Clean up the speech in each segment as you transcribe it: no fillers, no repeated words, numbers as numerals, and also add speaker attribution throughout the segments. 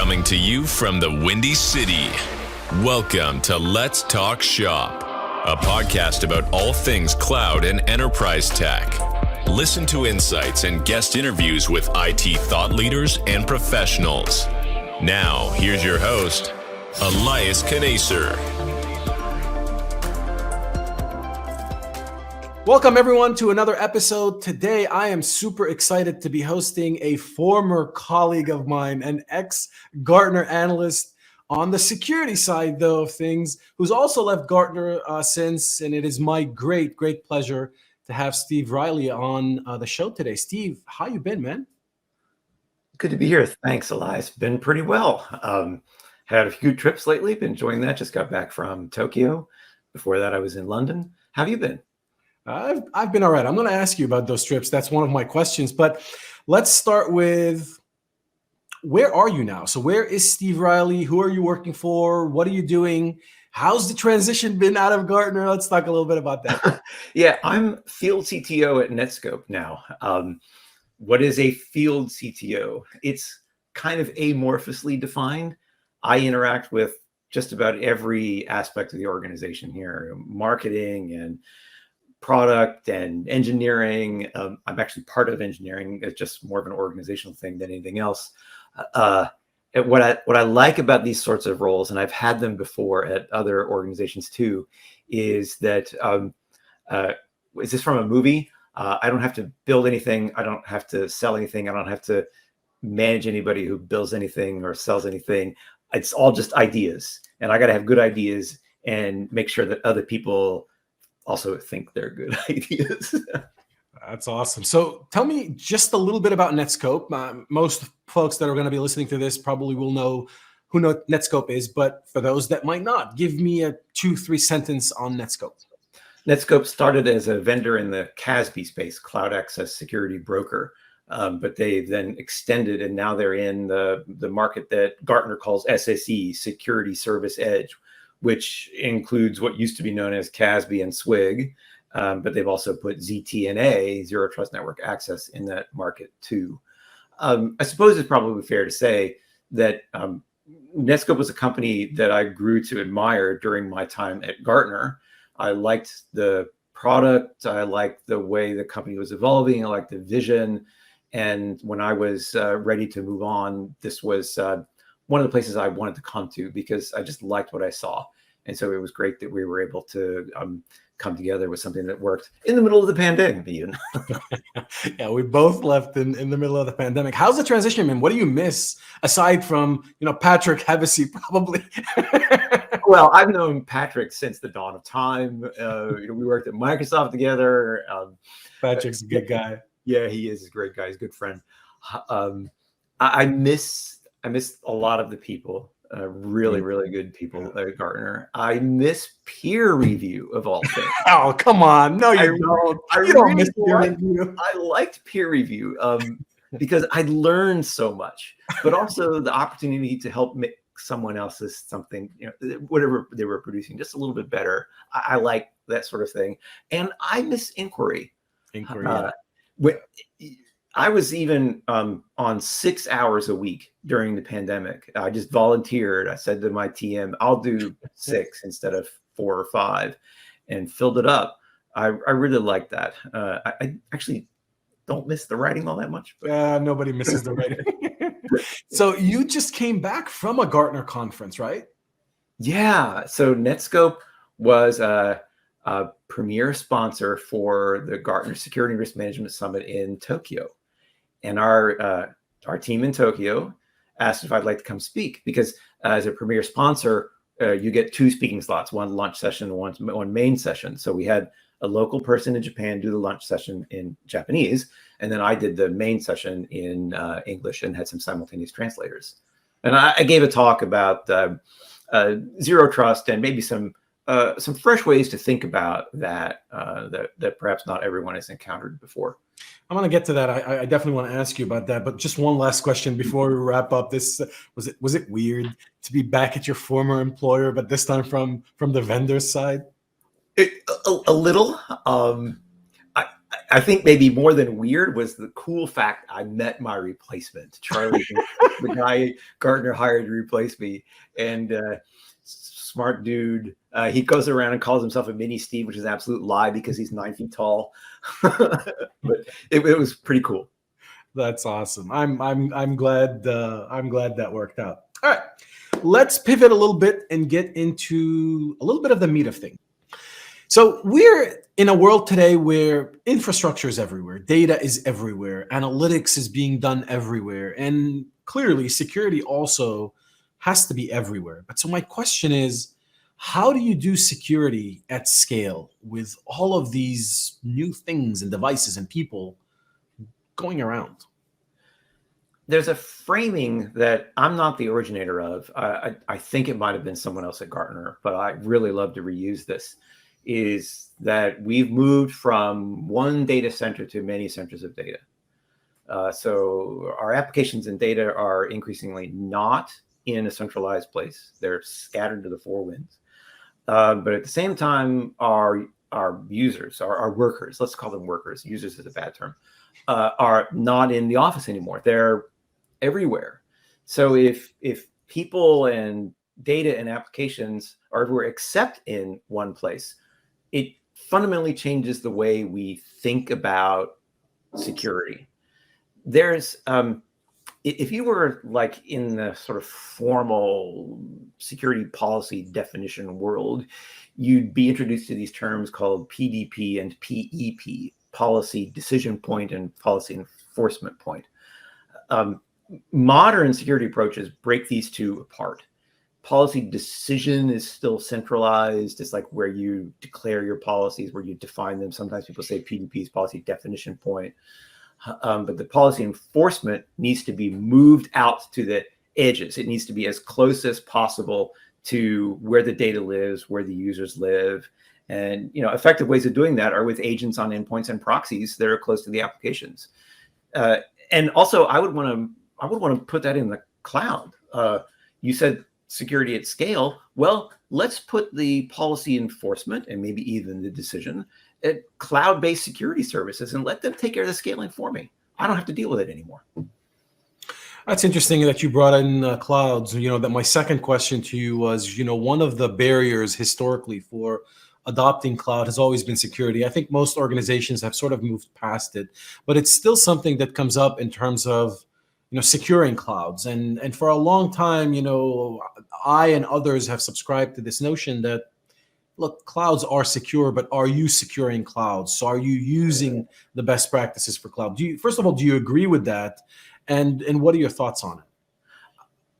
Speaker 1: Coming to you from the Windy City. Welcome to Let's Talk Shop, a podcast about all things cloud and enterprise tech. Listen to insights and guest interviews with IT thought leaders and professionals. Now, here's your host, Elias Khnaser.
Speaker 2: Welcome, everyone, to another episode. Today, I am super excited to be hosting a former colleague of mine, an ex-Gartner analyst on the security side, though, of things, who's also left Gartner since, and it is my great pleasure to have Steve Riley on the show today. Steve, how you been, man?
Speaker 3: Good to be here. Thanks, Elias. Been pretty well. Had a few trips lately. Been enjoying that. Just got back from Tokyo. Before that, I was in London. How have you been?
Speaker 2: I've been all right. I'm going to ask you about those trips. That's one of my questions. But let's start with, where are you now? So where is Steve Riley? Who are you working for? What are you doing? How's the transition been out of Gartner? Let's talk a little bit about that.
Speaker 3: Yeah, I'm field CTO at NetSkope now. What is a field CTO? It's kind of amorphously defined. I interact with just about every aspect of the organization here, marketing and product and engineering. I'm actually part of engineering. It's just more of an organizational thing than anything else. What I like about these sorts of roles, and I've had them before at other organizations too, is that, is this from a movie? I don't have to build anything. I don't have to sell anything. I don't have to manage anybody who builds anything or sells anything. It's all just ideas. And I got to have good ideas and make sure that other people also think they're good ideas.
Speaker 2: That's awesome. So tell me just a little bit about NetSkope. Most folks that are going to be listening to this probably will know who NetSkope is, but for those that might not, give me a 2-3 sentence on NetSkope.
Speaker 3: NetSkope started as a vendor in the CASB space, Cloud Access Security Broker, but they then extended, and now they're in the market that Gartner calls SSE, Security Service Edge, which includes what used to be known as CASB and SWIG, but they've also put ZTNA, Zero Trust Network Access, in that market too. I suppose it's probably fair to say that NetSkope was a company that I grew to admire during my time at Gartner. I liked the product. I liked the way the company was evolving. I liked the vision. And when I was ready to move on, this was one of the places I wanted to come to because I just liked what I saw. And so it was great that we were able to come together with something that worked in the middle of the pandemic.
Speaker 2: Yeah, we both left in the middle of the pandemic. How's the transition been? What do you miss aside from, Patrick Hevesy, probably?
Speaker 3: Well, I've known Patrick since the dawn of time. We worked at Microsoft together.
Speaker 2: Patrick's a good guy.
Speaker 3: Yeah, he is a great guy. He's a good friend. I miss a lot of the people, really good people at Gartner. I miss peer review of all things.
Speaker 2: Oh, come on. No, you don't. You don't miss peer review.
Speaker 3: I liked peer review because I learned so much, but also the opportunity to help make someone else's something, whatever they were producing, just a little bit better. I like that sort of thing. And I miss inquiry. I was even on 6 hours a week during the pandemic. I just volunteered. I said to my TM, I'll do 6 instead of 4 or 5, and filled it up. I really like that. I actually don't miss the writing all that much.
Speaker 2: Nobody misses the writing. So you just came back from a Gartner conference, right?
Speaker 3: Yeah. So NetSkope was a premier sponsor for the Gartner Security and Risk Management Summit in Tokyo. And our team in Tokyo asked if I'd like to come speak because as a premier sponsor, you get 2 speaking slots, one lunch session, one main session. So we had a local person in Japan do the lunch session in Japanese, and then I did the main session in English and had some simultaneous translators. And I gave a talk about zero trust and maybe some fresh ways to think about that perhaps not everyone has encountered before.
Speaker 2: I'm going to get to that. I definitely want to ask you about that. But just one last question before we wrap up. This was it weird to be back at your former employer, but this time from the vendor side?
Speaker 3: A little. I I think maybe more than weird was the cool fact I met my replacement, Charlie, the guy Gartner hired to replace me, and smart dude. He goes around and calls himself a mini Steve, which is an absolute lie because he's 9 feet tall. But it was pretty cool.
Speaker 2: That's awesome. I'm glad that worked out. All right, let's pivot a little bit and get into a little bit of the meat of things. So we're in a world today where infrastructure is everywhere, data is everywhere, analytics is being done everywhere, and clearly security also has to be everywhere. But so my question is, how do you do security at scale with all of these new things and devices and people going around?
Speaker 3: There's a framing that I'm not the originator of. I think it might have been someone else at Gartner, but I really love to reuse this. Is that we've moved from one data center to many centers of data. So our applications and data are increasingly not in a centralized place. They're scattered to the four winds. But at the same time, our users, our workers, let's call them workers, users is a bad term, are not in the office anymore. They're everywhere. So if people and data and applications are everywhere except in one place, it fundamentally changes the way we think about security. There's, if you were like in the sort of formal security policy definition world, you'd be introduced to these terms called PDP and PEP, policy decision point and policy enforcement point. Modern security approaches break these two apart. Policy decision is still centralized. It's like where you declare your policies, where you define them. Sometimes people say PDP is policy definition point. But the policy enforcement needs to be moved out to the edges. It needs to be as close as possible to where the data lives, where the users live. And effective ways of doing that are with agents on endpoints and proxies that are close to the applications. And also, I would want to put that in the cloud. You said security at scale. Well, let's put the policy enforcement and maybe even the decision at cloud-based security services and let them take care of the scaling for me. I don't have to deal with it anymore.
Speaker 2: That's interesting that you brought in clouds. That my second question to you was, one of the barriers historically for adopting cloud has always been security. I think most organizations have sort of moved past it, but it's still something that comes up in terms of securing clouds. And for a long time, I and others have subscribed to this notion that, look, clouds are secure, but are you securing clouds? So are you using the best practices for cloud? First of all, do you agree with that? And what are your thoughts on it?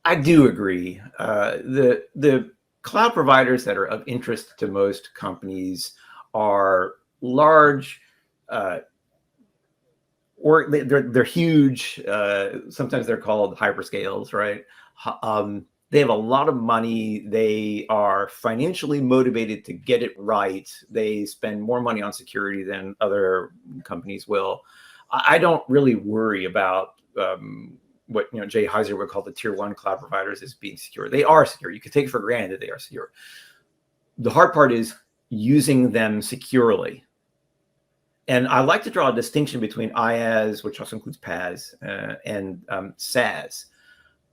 Speaker 3: I do agree. The cloud providers that are of interest to most companies are large, or they're huge. Sometimes they're called hyperscales, right? They have a lot of money. They are financially motivated to get it right. They spend more money on security than other companies will. I don't really worry about what Jay Khnaser would call the tier one cloud providers as being secure. They are secure. You can take it for granted they are secure. The hard part is using them securely. And I like to draw a distinction between IaaS, which also includes PaaS, and SaaS.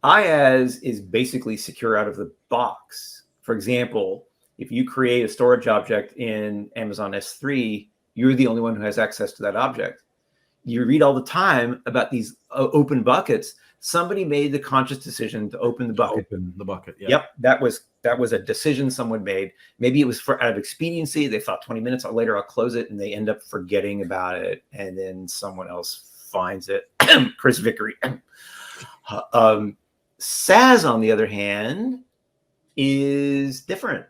Speaker 3: IaaS is basically secure out of the box. For example, if you create a storage object in Amazon S3, you're the only one who has access to that object. You read all the time about these open buckets. Somebody made the conscious decision to open the bucket.
Speaker 2: Open the bucket. Yeah.
Speaker 3: Yep, that was a decision someone made. Maybe it was out of expediency. They thought 20 minutes later I'll close it, and they end up forgetting about it, and then someone else finds it. Chris Vickery. SaaS, on the other hand, is different.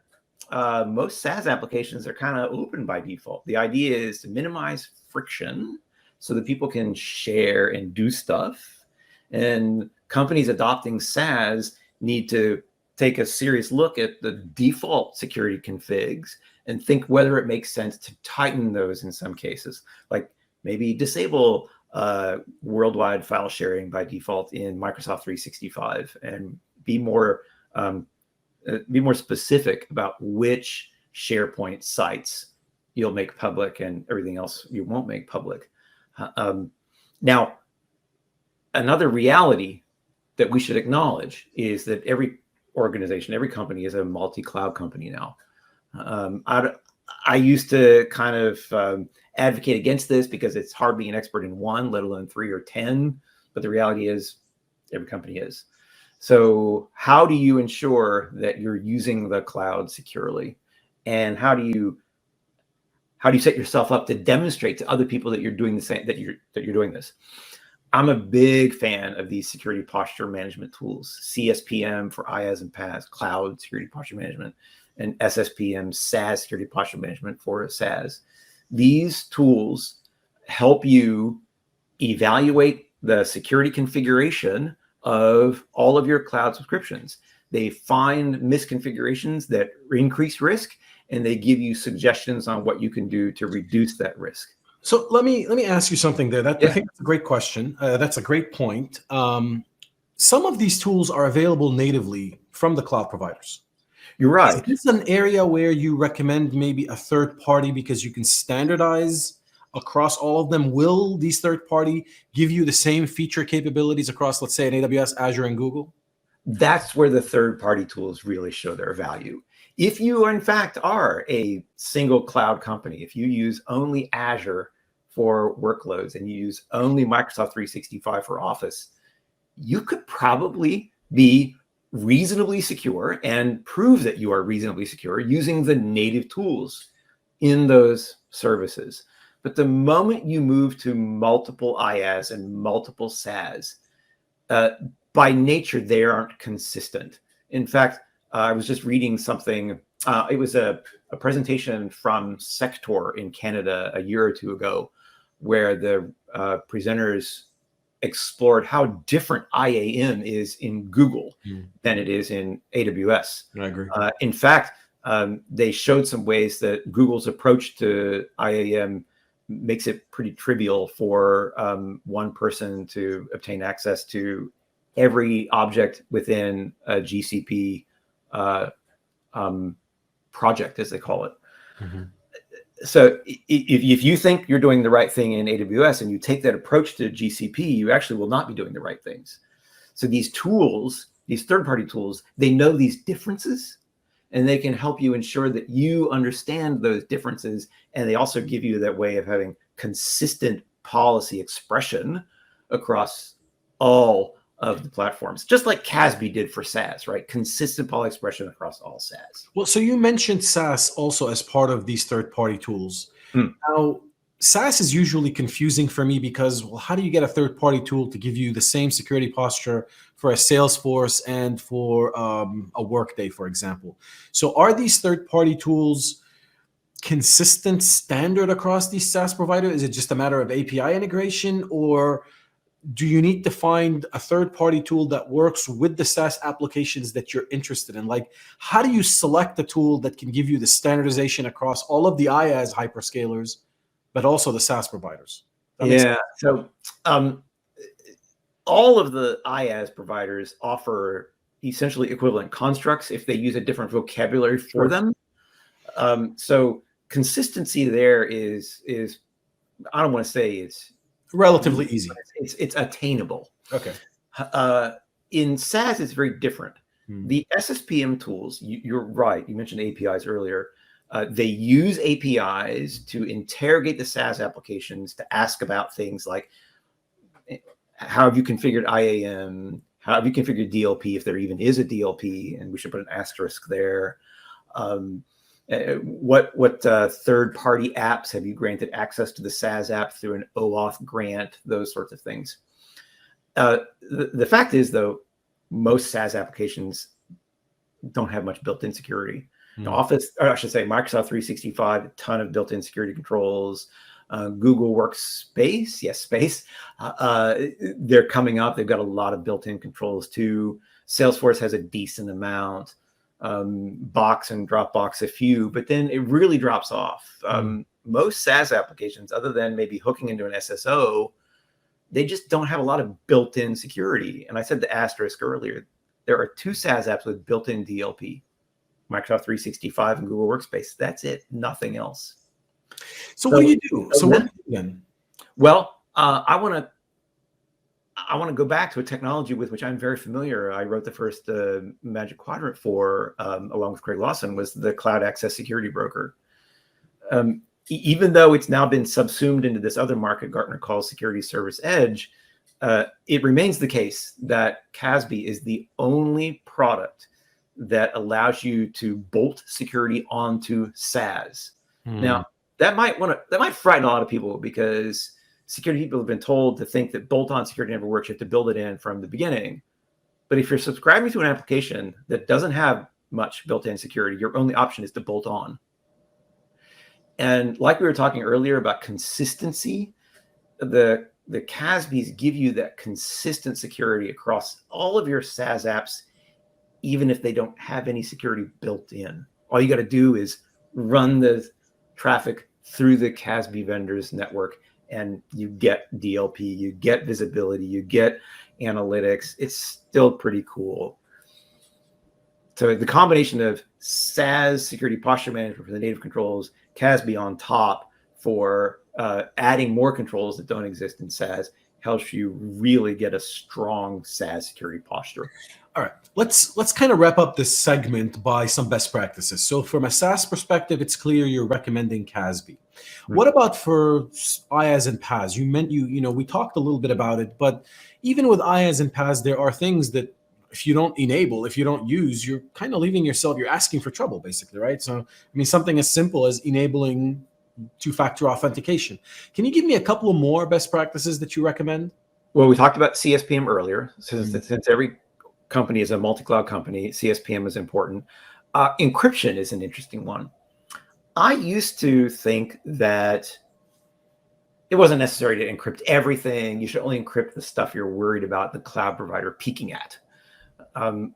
Speaker 3: Most SaaS applications are kind of open by default. The idea is to minimize friction so that people can share and do stuff. And companies adopting SaaS need to take a serious look at the default security configs and think whether it makes sense to tighten those in some cases, like maybe disable worldwide file sharing by default in Microsoft 365 and be more specific about which SharePoint sites you'll make public, and everything else you won't make public. Now, another reality that we should acknowledge is that every organization, every company is a multi-cloud company now. I used to kind of advocate against this because it's hard being an expert in one, let alone 3 or 10. But the reality is every company is. So how do you ensure that you're using the cloud securely? And how do you set yourself up to demonstrate to other people that you're doing the same, that you're doing this? I'm a big fan of these security posture management tools, CSPM for IaaS and PaaS, Cloud Security Posture Management, and SSPM, SaaS Security Posture Management for SaaS. These tools help you evaluate the security configuration of all of your cloud subscriptions. They find misconfigurations that increase risk, and they give you suggestions on what you can do to reduce that risk.
Speaker 2: So let me ask you something there. I think that's a great question. That's a great point. Some of these tools are available natively from the cloud providers.
Speaker 3: You're right.
Speaker 2: Is this an area where you recommend maybe a third party because you can standardize across all of them? Will these third party give you the same feature capabilities across, let's say, an AWS, Azure, and Google?
Speaker 3: That's where the third party tools really show their value. If you, in fact, are a single cloud company, if you use only Azure for workloads and you use only Microsoft 365 for Office, you could probably be reasonably secure and prove that you are reasonably secure using the native tools in those services. But the moment you move to multiple IaaS and multiple SaaS, by nature, they aren't consistent. In fact, I was just reading something. It was a presentation from Sector in Canada a year or two ago, where the presenters explored how different IAM is in Google than it is in AWS.
Speaker 2: I agree.
Speaker 3: In fact, they showed some ways that Google's approach to IAM makes it pretty trivial for one person to obtain access to every object within a GCP project, as they call it. Mm-hmm. So if you think you're doing the right thing in AWS and you take that approach to GCP, you actually will not be doing the right things. So these tools, these third-party tools, they know these differences, and they can help you ensure that you understand those differences. And they also give you that way of having consistent policy expression across all of the platforms, just like CASB did for SaaS, right? Consistent policy expression across all SaaS.
Speaker 2: Well, so you mentioned SaaS also as part of these third-party tools. Now, SaaS is usually confusing for me because, well, how do you get a third-party tool to give you the same security posture for a Salesforce and for a Workday, for example? So are these third-party tools consistent standard across these SaaS providers? Is it just a matter of API integration, or do you need to find a third-party tool that works with the SaaS applications that you're interested in? Like, how do you select the tool that can give you the standardization across all of the IaaS hyperscalers, but also the SaaS providers?
Speaker 3: Yeah. So all of the IaaS providers offer essentially equivalent constructs if they use a different vocabulary for them. So consistency there is I don't want to say it's
Speaker 2: relatively easy.
Speaker 3: It's attainable.
Speaker 2: Okay.
Speaker 3: In SaaS, it's very different. The SSPM tools, you're right. You mentioned APIs earlier. They use APIs to interrogate the SaaS applications to ask about things like, how have you configured IAM? How have you configured DLP, if there even is a DLP? And we should put an asterisk there. What third-party apps have you granted access to the SaaS app through an OAuth grant? Those sorts of things. The fact is, though, most SaaS applications don't have much built-in security. Office, or I should say, Microsoft 365, a ton of built-in security controls. Google Workspace, yes, Space. They're coming up. They've got a lot of built-in controls too. Salesforce has a decent amount. Box and Dropbox a few, but then it really drops off. Most SaaS applications, other than maybe hooking into an SSO, they just don't have a lot of built-in security. And I said the asterisk earlier, there are 2 SaaS apps with built-in DLP, Microsoft 365 and Google Workspace. That's it, nothing else.
Speaker 2: So what do you do? So what do you do then?
Speaker 3: Well, I want to go back to a technology with which I'm very familiar. I wrote the first Magic Quadrant for, along with Craig Lawson, was the cloud access security broker. Even though it's now been subsumed into this other market Gartner calls security service edge, it remains the case that CASB is the only product that allows you to bolt security onto SaaS. Now, that might frighten a lot of people, because security people have been told to think that bolt-on security never works. You have to build it in from the beginning. But if you're subscribing to an application that doesn't have much built-in security, your only option is to bolt on. And like we were talking earlier about consistency, the CASBs give you that consistent security across all of your SaaS apps, even if they don't have any security built in. All you got to do is run the traffic through the CASB vendor's network, and you get DLP, you get visibility, you get analytics. It's still pretty cool. So the combination of SaaS security posture management for the native controls, CASB on top for adding more controls that don't exist in SaaS, helps you really get a strong SaaS security posture.
Speaker 2: All right, let's kind of wrap up this segment by some best practices. So from a SaaS perspective, it's clear you're recommending CASB. What about for IaaS and PaaS? We talked a little bit about it, but even with IaaS and PaaS, there are things that if you don't enable, if you don't use, you're kind of leaving yourself, you're asking for trouble, basically, right? So, something as simple as enabling two-factor authentication. Can you give me a couple of more best practices that you recommend?
Speaker 3: Well, we talked about CSPM earlier. Since every company is a multi-cloud company, CSPM is important. Encryption is an interesting one. I used to think that it wasn't necessary to encrypt everything. You should only encrypt the stuff you're worried about the cloud provider peeking at.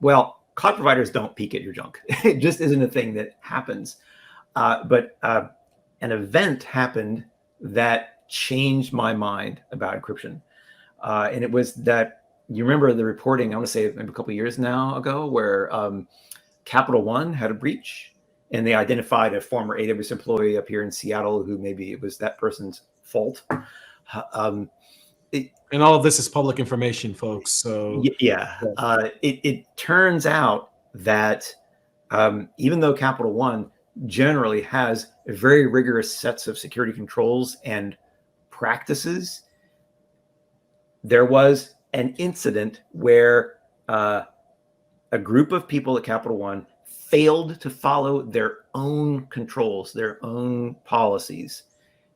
Speaker 3: Well, cloud providers don't peek at your junk. It just isn't a thing that happens. But an event happened that changed my mind about encryption. And it was that, you remember the reporting, I want to say maybe a couple of years now ago, where Capital One had a breach, and they identified a former AWS employee up here in Seattle who maybe it was that person's fault.
Speaker 2: And all of this is public information, folks. So
Speaker 3: it turns out that even though Capital One generally has very rigorous sets of security controls and practices, there was an incident where a group of people at Capital One failed to follow their own controls, their own policies.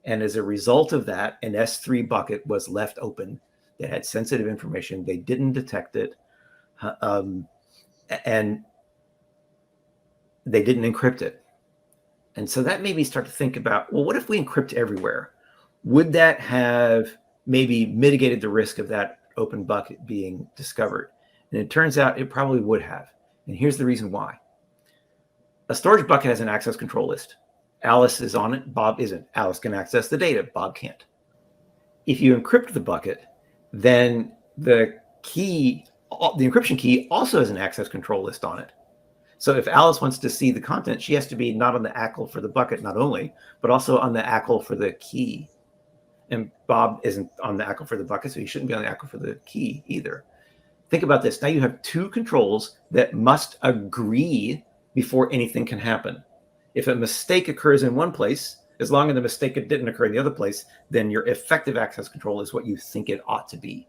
Speaker 3: And as a result of that, an S3 bucket was left open that had sensitive information. They didn't detect it. And they didn't encrypt it. And so that made me start to think about, well, what if we encrypt everywhere? Would that have maybe mitigated the risk of that open bucket being discovered? And it turns out it probably would have. And here's the reason why. A storage bucket has an access control list. Alice is on it, Bob isn't. Alice can access the data, Bob can't. If you encrypt the bucket, then the encryption key also has an access control list on it. So if Alice wants to see the content, she has to be not on the ACL for the bucket, not only, but also on the ACL for the key. And Bob isn't on the ACL for the bucket, so he shouldn't be on the ACL for the key either. Think about this. Now you have two controls that must agree before anything can happen. If a mistake occurs in one place, as long as the mistake didn't occur in the other place, then your effective access control is what you think it ought to be.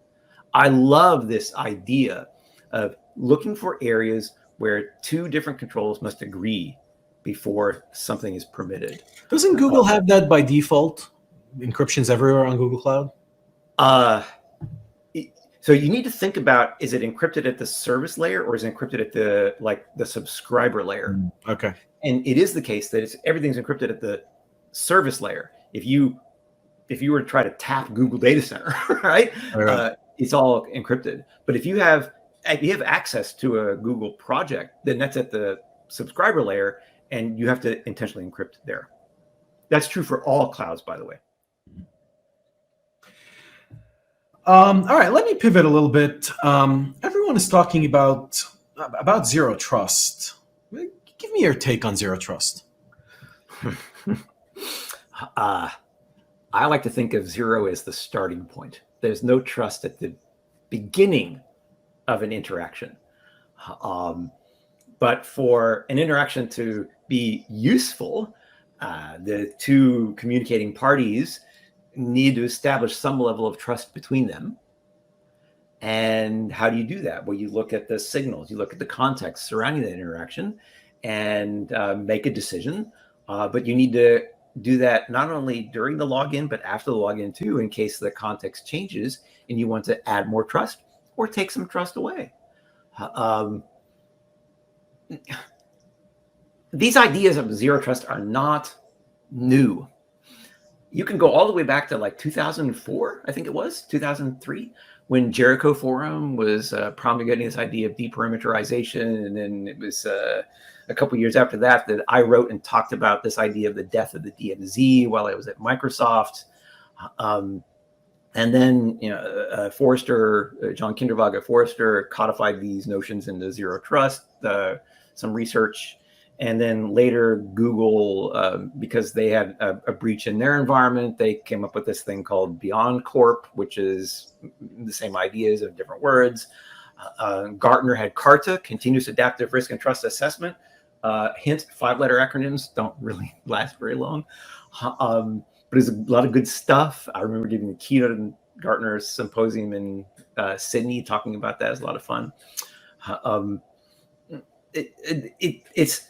Speaker 3: I love this idea of looking for areas where two different controls must agree before something is permitted.
Speaker 2: Doesn't Google have that by default? Encryption's everywhere on Google Cloud?
Speaker 3: So you need to think about, is it encrypted at the service layer or is it encrypted at the subscriber layer?
Speaker 2: Okay.
Speaker 3: And it is the case that everything's encrypted at the service layer. If you were to try to tap Google Data Center, right? It's all encrypted. But if you have access to a Google project, then that's at the subscriber layer, and you have to intentionally encrypt there. That's true for all clouds, by the way.
Speaker 2: All right, let me pivot a little bit. Everyone is talking about zero trust. Give me your take on zero trust.
Speaker 3: I like to think of zero as the starting point. There's no trust at the beginning of an interaction. But for an interaction to be useful, the two communicating parties need to establish some level of trust between them. And how do you do that? Well, you look at the signals, you look at the context surrounding that interaction and make a decision. But you need to do that not only during the login, but after the login too, in case the context changes and you want to add more trust or take some trust away. These ideas of zero trust are not new. You can go all the way back to like 2004, I think it was, 2003, when Jericho Forum was promulgating this idea of deperimeterization. And then it was a couple of years after that that I wrote and talked about this idea of the death of the DMZ while I was at Microsoft. And then, Forrester, John Kindervag at Forrester codified these notions into zero trust, some research. And then later Google, because they had a breach in their environment, they came up with this thing called Beyond Corp, which is the same ideas of different words. Gartner had CARTA, Continuous Adaptive Risk and Trust Assessment. Hint, 5-letter acronyms don't really last very long. But there's a lot of good stuff. I remember giving a keynote in Gartner's symposium in Sydney, talking about that. It was a lot of fun. It's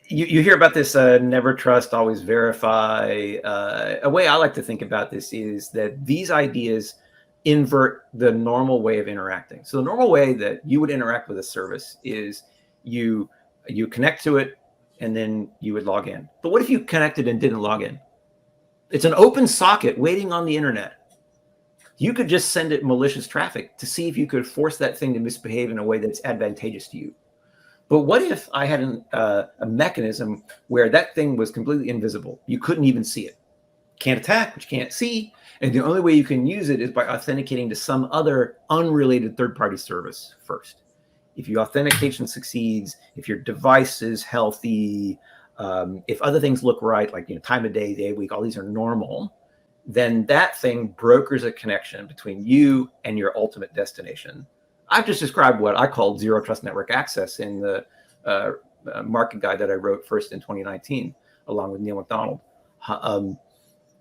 Speaker 3: you hear about this never trust, always verify. A way I like to think about this is that these ideas invert the normal way of interacting. So the normal way that you would interact with a service is you connect to it and then you would log in. But what if you connected and didn't log in? It's an open socket waiting on the internet. You could just send it malicious traffic to see if you could force that thing to misbehave in a way that's advantageous to you. But what if I had a mechanism where that thing was completely invisible? You couldn't even see it. Can't attack, but you can't see. And the only way you can use it is by authenticating to some other unrelated third-party service first. If your authentication succeeds, if your device is healthy, if other things look right, like time of day, day of week, all these are normal, then that thing brokers a connection between you and your ultimate destination. I've just described what I called zero trust network access in the market guide that I wrote first in 2019, along with Neil McDonald.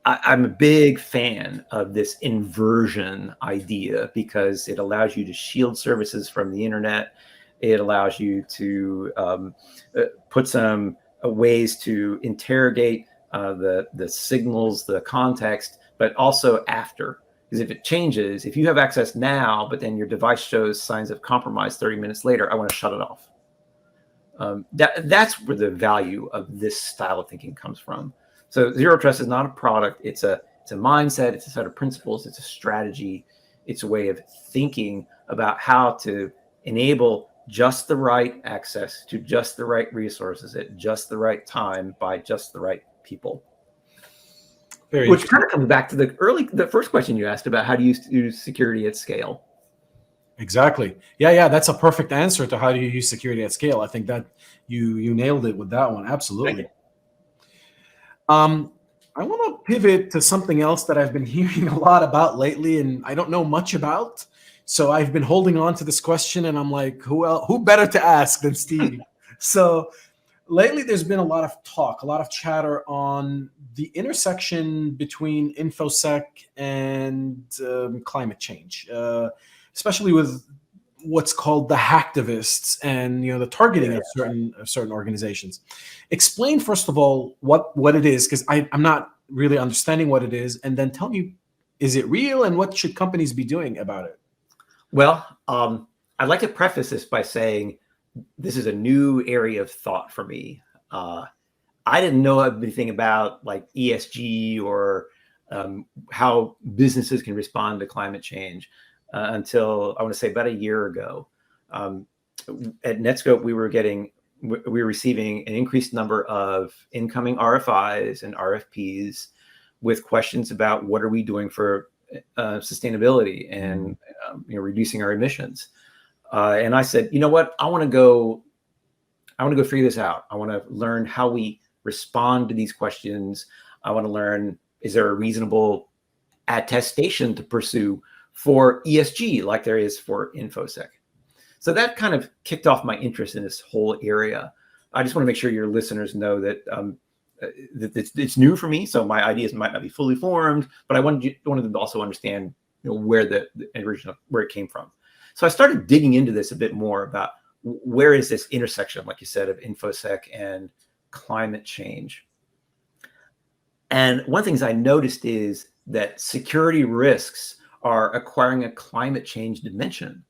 Speaker 3: I'm a big fan of this inversion idea because it allows you to shield services from the internet. It allows you to put some ways to interrogate the signals, the context, but also after. Because if it changes, if you have access now, but then your device shows signs of compromise 30 minutes later, I want to shut it off. That's where the value of this style of thinking comes from. So zero trust is not a product. It's a mindset. It's a set of principles. It's a strategy. It's a way of thinking about how to enable just the right access to just the right resources at just the right time by just the right people. Which kind of comes back to the first question you asked about how do you use security at scale.
Speaker 2: Exactly. Yeah. That's a perfect answer to how do you use security at scale. I think that you nailed it with that one. Absolutely. I want to pivot to something else that I've been hearing a lot about lately, and I don't know much about. So I've been holding on to this question, and I'm like, who better to ask than Steve? So lately, there's been a lot of talk, a lot of chatter on the intersection between InfoSec and climate change, especially with what's called the hacktivists and the targeting of certain organizations. Explain first of all what it is, because I'm not really understanding what it is, and then tell me, is it real and what should companies be doing about it?
Speaker 3: Well, I'd like to preface this by saying this is a new area of thought for me. I didn't know anything about like ESG or how businesses can respond to climate change until I want to say about a year ago. At NetSkope, we were receiving an increased number of incoming RFIs and RFPs with questions about what are we doing for sustainability and reducing our emissions. And I said, you know what? I want to go figure this out. I want to learn how we respond to these questions. I want to learn, is there a reasonable attestation to pursue for ESG like there is for InfoSec? So that kind of kicked off my interest in this whole area. I just want to make sure your listeners know that, that it's new for me, so my ideas might not be fully formed, but I wanted them to also understand, where the original, where it came from. So I started digging into this a bit more about where is this intersection, like you said, of InfoSec and climate change. And one of the things I noticed is that security risks are acquiring a climate change dimension.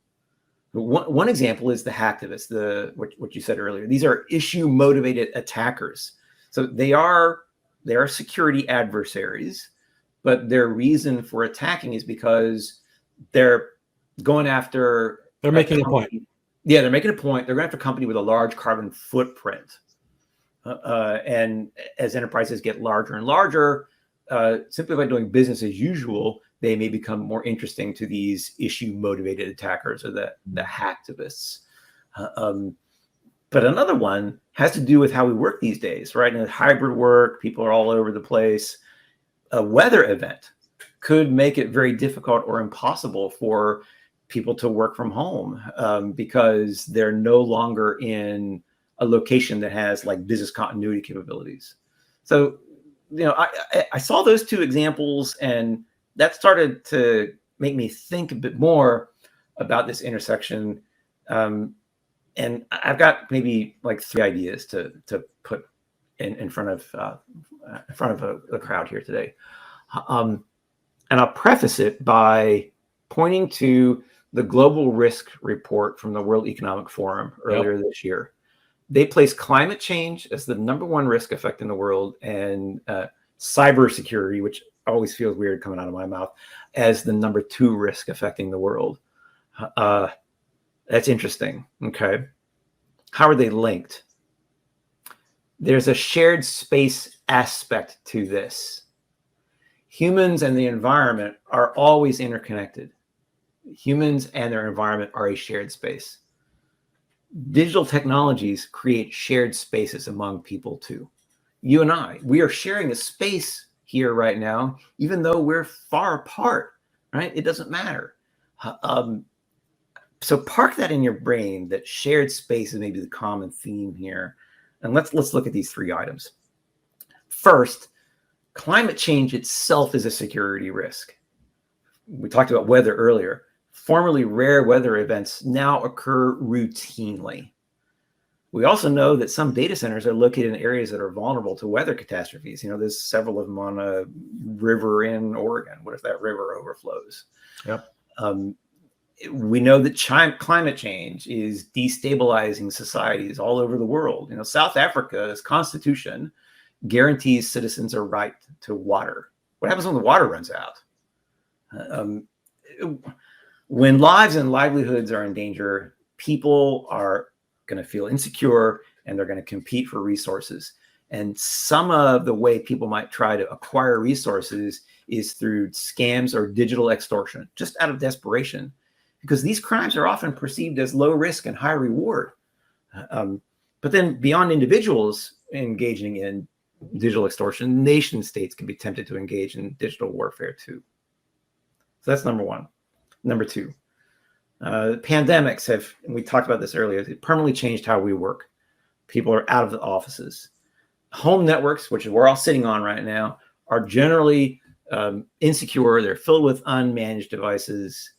Speaker 3: One example is the hacktivists, what you said earlier. These are issue-motivated attackers. So they are security adversaries, but their reason for attacking is because they're going after.
Speaker 2: They're making a point.
Speaker 3: Yeah, they're making a point. They're going after a company with a large carbon footprint. And as enterprises get larger and larger, simply by doing business as usual, they may become more interesting to these issue-motivated attackers, or the hacktivists. But another one has to do with how we work these days, right? In hybrid work, people are all over the place. A weather event could make it very difficult or impossible for people to work from home because they're no longer in a location that has like business continuity capabilities. So, I saw those two examples, and that started to make me think a bit more about this intersection. And I've got maybe like 3 ideas to put in front of a crowd here today. And I'll preface it by pointing to the Global Risk Report from the World Economic Forum earlier this year. They placed climate change as the #1 risk affecting the world, and cybersecurity, which always feels weird coming out of my mouth, as the #2 risk affecting the world. That's interesting. Okay. How are they linked? There's a shared space aspect to this. Humans and the environment are always interconnected. Humans and their environment are a shared space. Digital technologies create shared spaces among people too. You and I, we are sharing a space here right now, even though we're far apart, right? It doesn't matter. So park that in your brain, that shared space is maybe the common theme here. And let's look at these 3 items. First, climate change itself is a security risk. We talked about weather earlier. Formerly rare weather events now occur routinely. We also know that some data centers are located in areas that are vulnerable to weather catastrophes. There's several of them on a river in Oregon. What if that river overflows?
Speaker 2: Yep.
Speaker 3: We know that climate change is destabilizing societies all over the world. South Africa's constitution guarantees citizens a right to water. What happens when the water runs out? When lives and livelihoods are in danger, people are going to feel insecure, and they're going to compete for resources. And some of the way people might try to acquire resources is through scams or digital extortion, just out of desperation, because these crimes are often perceived as low risk and high reward. But then beyond individuals engaging in digital extortion, nation states can be tempted to engage in digital warfare too. So that's #1. #2, pandemics have, and we talked about this earlier, they permanently changed how we work. People are out of the offices. Home networks, which we're all sitting on right now, are generally insecure. They're filled with unmanaged devices.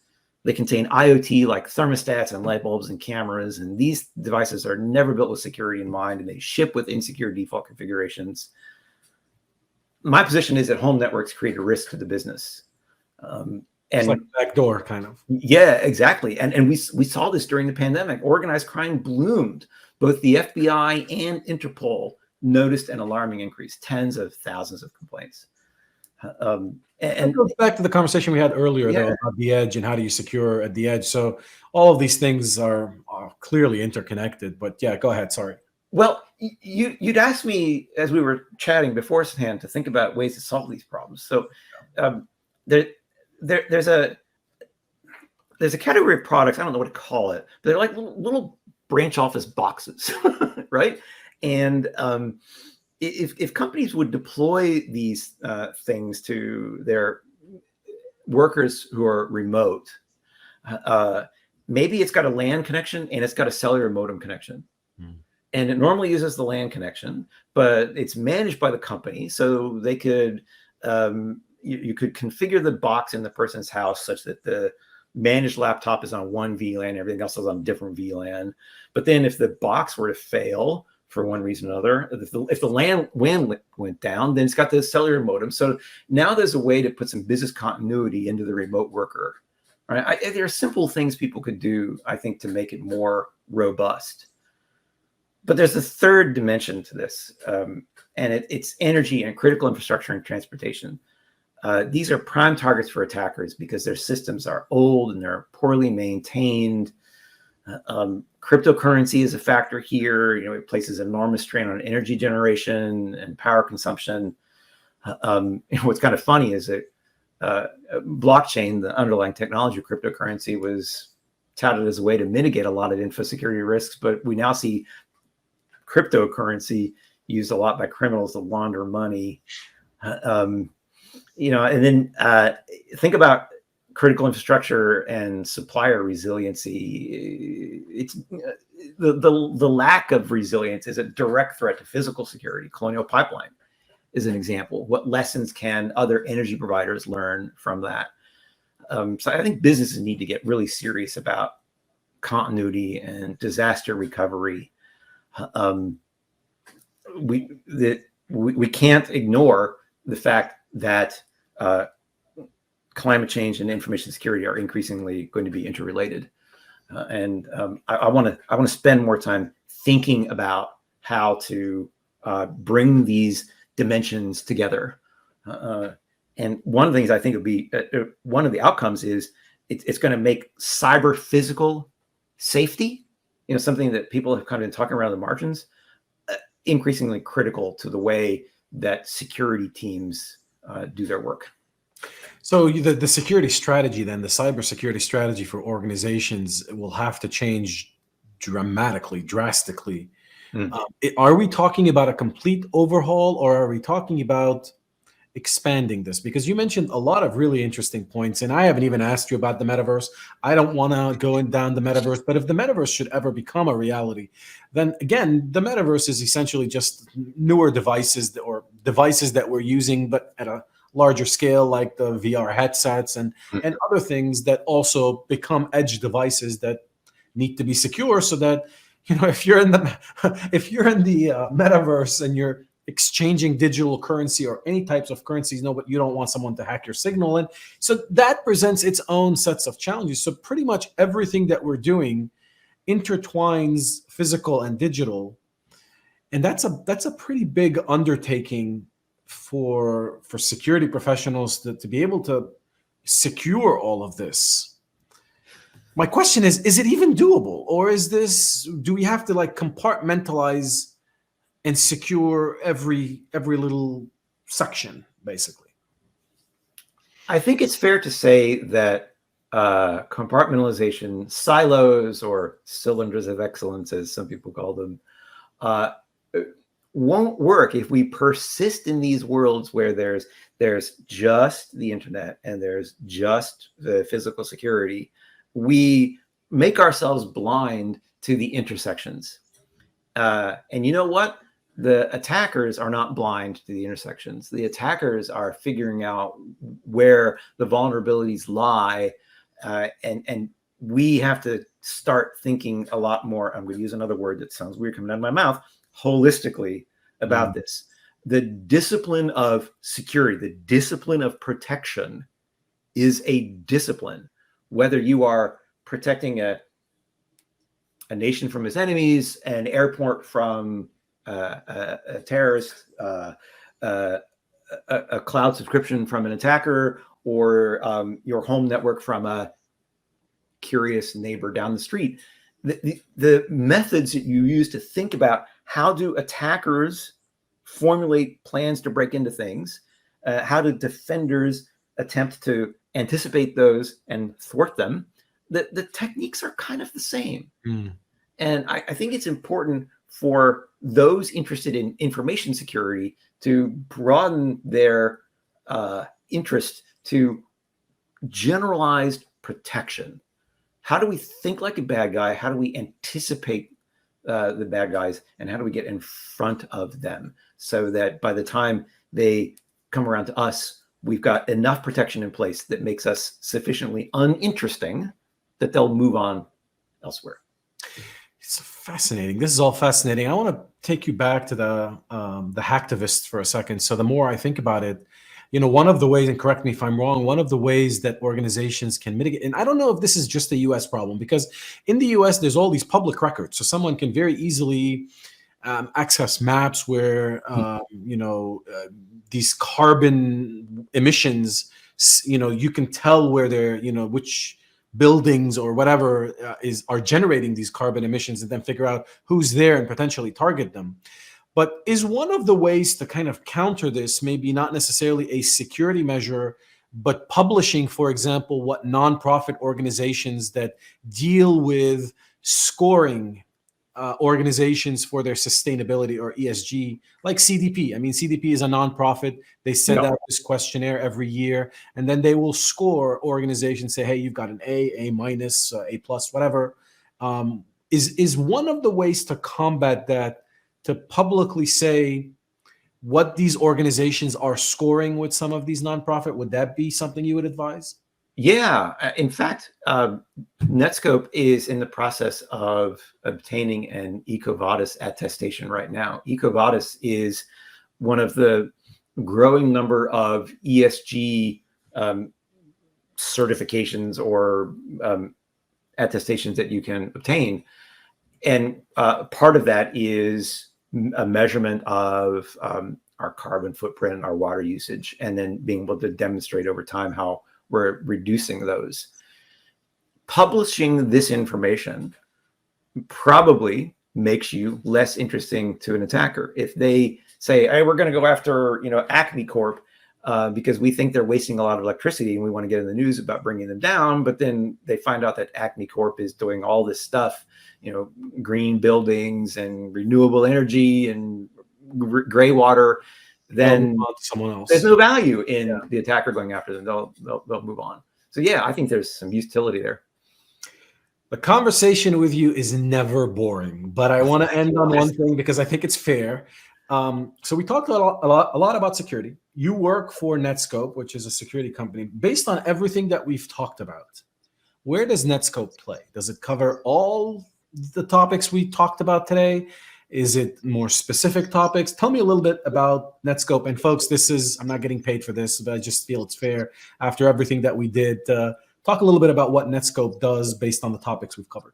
Speaker 3: They contain IoT like thermostats and light bulbs and cameras. And these devices are never built with security in mind, and they ship with insecure default configurations. My position is that home networks create a risk to the business.
Speaker 2: It's like a backdoor kind of.
Speaker 3: Yeah, exactly. And we saw this during the pandemic. Organized crime bloomed. Both the FBI and Interpol noticed an alarming increase, tens of thousands of complaints. And
Speaker 2: it goes back to the conversation we had earlier though, about the edge and how do you secure at the edge. So all of these things are clearly interconnected. But yeah, go ahead. Sorry.
Speaker 3: Well, you'd asked me as we were chatting beforehand to think about ways to solve these problems. So there's a category of products, I don't know what to call it, but they're like little branch office boxes, right? And if companies would deploy these things to their workers who are remote, maybe it's got a LAN connection and it's got a cellular modem connection. And it normally uses the LAN connection, but it's managed by the company. So they could, you could configure the box in the person's house such that the managed laptop is on one VLAN, everything else is on a different VLAN. But then if the box were to fail for one reason or another, if the LAN went down, then it's got the cellular modem. So now there's a way to put some business continuity into the remote worker. Right? There are simple things people could do, I think, to make it more robust. But there's a third dimension to this, and it's energy and critical infrastructure and transportation. These are prime targets for attackers because their systems are old and they're poorly maintained. Cryptocurrency is a factor here. It places enormous strain on energy generation and power consumption. What's kind of funny is that blockchain, the underlying technology of cryptocurrency, was touted as a way to mitigate a lot of info security risks, but we now see cryptocurrency used a lot by criminals to launder money. And then think about critical infrastructure and supplier resiliency. It's the lack of resilience is a direct threat to physical security. Colonial Pipeline is an example. What lessons can other energy providers learn from that? So I think businesses need to get really serious about continuity and disaster recovery. We can't ignore the fact that climate change and information security are increasingly going to be interrelated, and I want to spend more time thinking about how to bring these dimensions together. And one of the things I think would be one of the outcomes is it's going to make cyber physical safety, something that people have kind of been talking around the margins, increasingly critical to the way that security teams do their work.
Speaker 2: So the security strategy, then the cybersecurity strategy for organizations will have to change drastically. Are we talking about a complete overhaul, or are we talking about expanding this? Because you mentioned a lot of really interesting points, and I haven't even asked you about the metaverse. I don't want to go down the metaverse, but if the metaverse should ever become a reality, then again, the metaverse is essentially just newer devices that we're using, but at a larger scale, like the VR headsets and other things that also become edge devices that need to be secure, so that if you're in the metaverse and you're exchanging digital currency or any types of currencies, but you don't want someone to hack your signal. And so that presents its own sets of challenges. So pretty much everything that we're doing intertwines physical and digital. And that's a pretty big undertaking for security professionals to be able to secure all of this. My question is it even doable? Or do we have to compartmentalize and secure every little section, basically?
Speaker 3: I think it's fair to say that compartmentalization, silos, or cylinders of excellence, as some people call them, won't work if we persist in these worlds where there's just the internet and there's just the physical security. We make ourselves blind to the intersections. And you know what? The attackers are not blind to the intersections. The attackers are figuring out where the vulnerabilities lie. And we have to start thinking a lot more. I'm going to use another word that sounds weird coming out of my mouth, holistically about this. The discipline of security, the discipline of protection is a discipline. Whether you are protecting a nation from its enemies, an airport from a terrorist, a cloud subscription from an attacker, or your home network from a curious neighbor down the street. The methods that you use to think about how do attackers formulate plans to break into things, how do defenders attempt to anticipate those and thwart them, the techniques are kind of the same. And I think it's important for those interested in information security to broaden their interest to generalized protection. How do we think like a bad guy? How do we anticipate the bad guys? And how do we get in front of them so that by the time they come around to us, we've got enough protection in place that makes us sufficiently uninteresting that they'll move on elsewhere.
Speaker 2: It's fascinating. This is all fascinating. I want to take you back to the hacktivists for a second. So the more I think about it, one of the ways, and correct me if I'm wrong, one of the ways that organizations can mitigate, and I don't know if this is just a US problem, because in the US, there's all these public records. So someone can very easily access maps where, these carbon emissions, you can tell where they're, which buildings or whatever are generating these carbon emissions, and then figure out who's there and potentially target them. But is one of the ways to kind of counter this, maybe not necessarily a security measure, but publishing, for example, what nonprofit organizations that deal with scoring organizations for their sustainability or ESG, like CDP. I mean, CDP is a nonprofit. They send out this questionnaire every year, and then they will score organizations, say, hey, you've got an A minus, A plus, whatever. Is one of the ways to combat that to publicly say what these organizations are scoring with some of these nonprofit? Would that be something you would advise?
Speaker 3: Yeah. In fact, NetSkope is in the process of obtaining an EcoVadis attestation right now. EcoVadis is one of the growing number of ESG certifications or attestations that you can obtain. And part of that is a measurement of our carbon footprint, our water usage, and then being able to demonstrate over time how we're reducing those. Publishing this information probably makes you less interesting to an attacker. If they say, hey, we're going to go after, Acme Corp because we think they're wasting a lot of electricity and we want to get in the news about bringing them down, but then they find out that Acme Corp is doing all this stuff, green buildings and renewable energy and gray water, then
Speaker 2: someone else.
Speaker 3: There's no value in the attacker going after them. They'll move on. So yeah, I think there's some utility there.
Speaker 2: The conversation with you is never boring, but I want to end on one thing because I think it's fair. So we talked a lot about security. You work for NetSkope, which is a security company. Based on everything that we've talked about, where does NetSkope play? Does it cover all the topics we talked about today? Is it more specific topics? Tell me a little bit about NetSkope. And folks, I'm not getting paid for this, but I just feel it's fair after everything that we did. Talk a little bit about what NetSkope does based on the topics we've covered.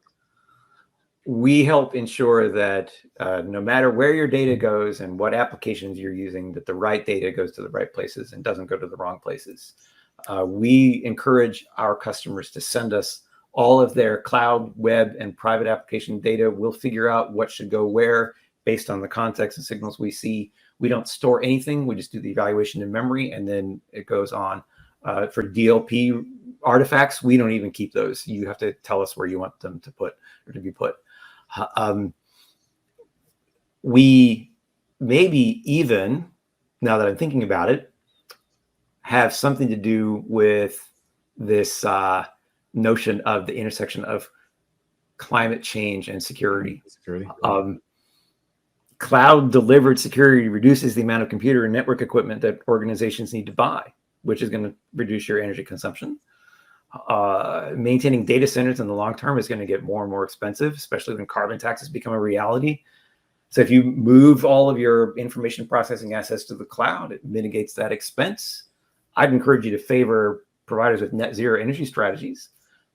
Speaker 3: We help ensure that no matter where your data goes and what applications you're using, that the right data goes to the right places and doesn't go to the wrong places. We encourage our customers to send us all of their cloud, web, and private application data. We'll figure out what should go where based on the context and signals we see. We don't store anything. We just do the evaluation in memory, and then it goes on. For DLP artifacts, we don't even keep those. You have to tell us where you want them to be put. We maybe even, now that I'm thinking about it, have something to do with this notion of the intersection of climate change and security. Cloud delivered security reduces the amount of computer and network equipment that organizations need to buy, which is going to reduce your energy consumption. Maintaining data centers in the long term is going to get more and more expensive, especially when carbon taxes become a reality. So if you move all of your information processing assets to the cloud, it mitigates that expense. I'd encourage you to favor providers with net zero energy strategies.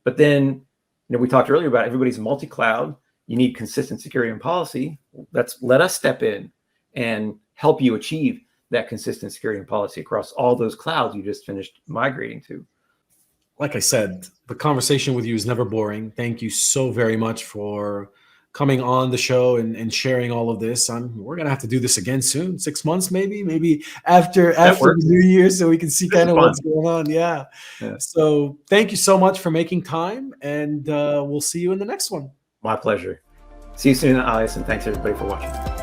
Speaker 3: But then, we talked earlier about everybody's multi-cloud. You need consistent security and policy. Let us step in and help you achieve that consistent security and policy across all those clouds you just finished migrating to.
Speaker 2: Like I said, the conversation with you is never boring. Thank you so very much for coming on the show and sharing all of this. We're going to have to do this again soon, 6 months, maybe after the new year, so we can see kind of what's going on. Yeah. So thank you so much for making time, and we'll see you in the next one.
Speaker 3: My pleasure. See you soon, Elias, and thanks everybody for watching.